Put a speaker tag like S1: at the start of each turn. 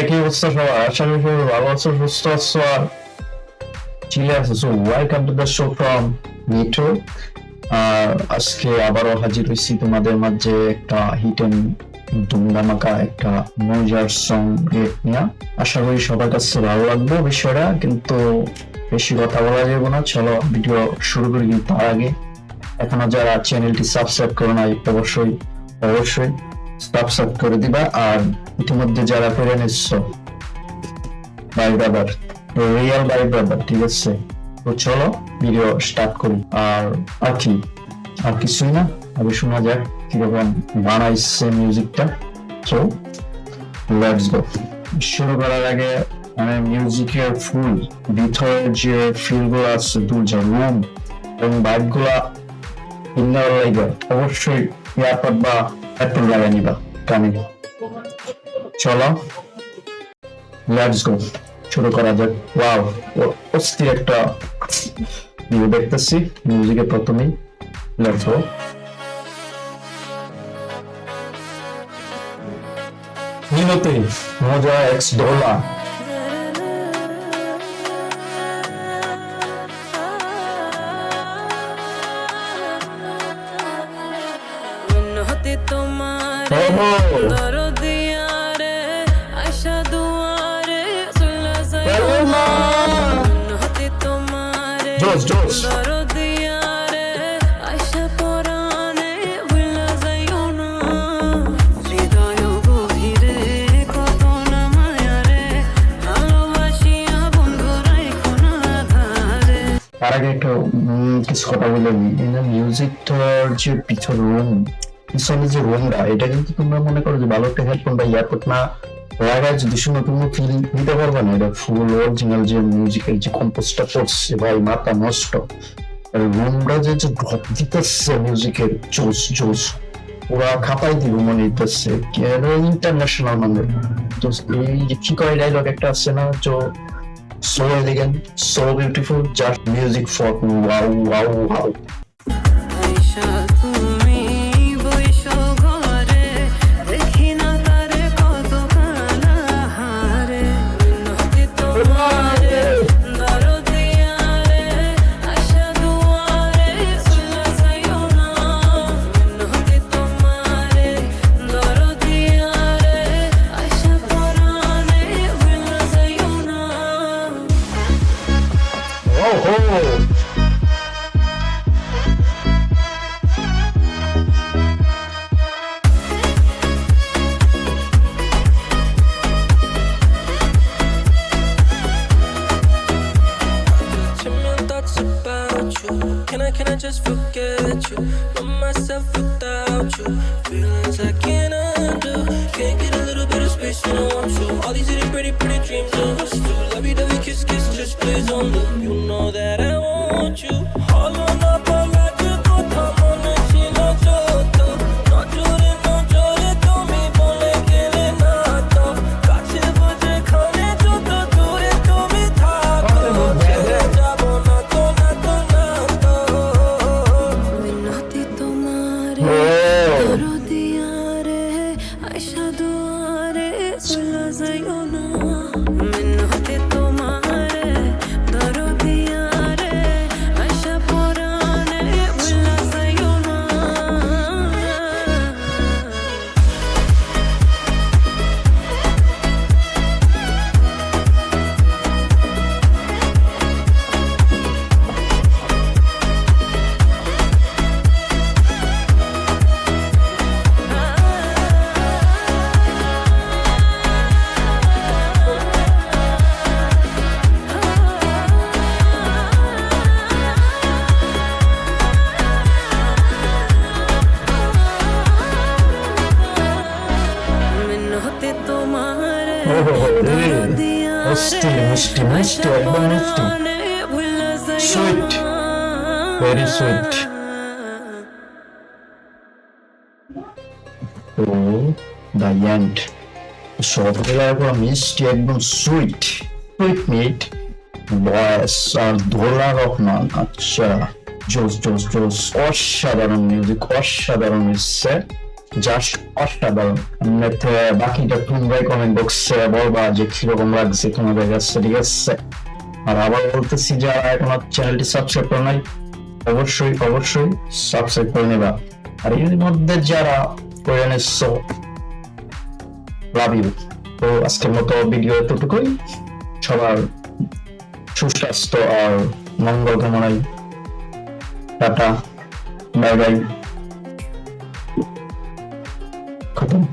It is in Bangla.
S1: কি অবস্থা সবার? আশা করি সবাই ভালো আছো, সুস্থ আছো আর চিলে আছো। So welcome to the show from Mithu. আর আজকে আবারও হাজির হয়েছি তোমাদের মাঝে একটা হিট এন্ড ধুমধামাকা একটা মজার সং রিয়েক্ট নিয়ে। আশা করি সবার কাছে ভালো লাগবে বিষয়টা, কিন্তু বেশি কথা বলা যাবে না। চলো ভিডিও শুরু করি, কিন্তু তার আগে এখনো যারা চ্যানেলটি সাবস্ক্রাইব করো নাই অবশ্যই অবশ্যই সাবস্ক্রাইব করে দিবা। আর ইতিমধ্যে যারা করে নিচ্ছো ভাই ব্রাদার, রিয়েল ভাই ব্রাদার, ঠিক আছে? তো চলো ভিডিও স্টার্ট করি। আর কি আর কিছুই না, আগে শোনা যাক কিরকম বানাইছে মিউজিকটা। So let's go. শুরু করার আগে মানে মিউজিকের ফুল ভিতরের যে ফিল গুলো আছে, দুর্জা রুম এবং ভাইব গুলা ইন্নার লাইগে অবশ্যই এয়ারপড বা হেডফোন লাগিয়ে নিবা কানে। চলো লেটস গো, শুরু করা যাক। ওয়াও, অস্থির একটা ভিডিও দেখতেছি মিউজিকের প্রথমেই। Let's go. মিনতি মজা এক্স ডোলা। জোস জোস তার আগে একটু কিছু কথা বলে নিই। মিউজিকটার যে পিছনে যে রুমটা, এটা কিন্তু তোমরা মনে করো যে ভালো একটা হেডফোন বা ইয়ারপড না লাগায় যদি শুনো তুমি ফিল নিতে পারবে না। এটা ফুল অরিজিনাল যে মিউজিকের যে কম্পোজটা করছে ভাই, মাথা নষ্ট। রুমটা যে ড্রপ দিতেছে মিউজিকের জোস জোস, ওরা খাপাই দিব মনে হইতেছে ইন্টারন্যাশনাল মানে। তো এই যে কি কয় ডায়লগ একটা আছে না, so elegant, so beautiful, just music for wow, wow, wow.
S2: Can I just forget you? Love myself without you. Feelings I can't undo. Can't get a little bit of space when I want you. All these little pretty dreams of us two. Lovey-dovey kiss kiss just plays on loop. You know that I want you. All on up. মিষ্টি মিষ্টি মিষ্টি একদম মিষ্টি, সুইট, ভেরি সুইট। ও দ্য এন্ড, সবগুলা পুরো মিষ্টি, একদম সুইট সুইট মিট বয়স। আর দোলা রহমান, আচ্ছা জোস জোস জোস, অসাধারণ মিউজিক, অসাধারণ ইচ্ছে।
S1: জাস্ট অসাধারণ। এমনিতে বাকিটা তোমরাই কমেন্ট বক্সে বলবা যে কিরকম লাগছে তোমাদের কাছে, ঠিক আছে? আর আবার বলতেছি, যারা এখনো চ্যানেলটি সাবস্ক্রাইব করে নাই অবশ্যই অবশ্যই সাবস্ক্রাইব করে নেবা। আর এর মধ্যে যারা করে নিচ্ছো, লাভ ইউ। তো আজকের মতো ভিডিও এতটুকুই। সবার সুস্বাস্থ্য আর মঙ্গল কামনায় টাটা, বাই বাই, খতম।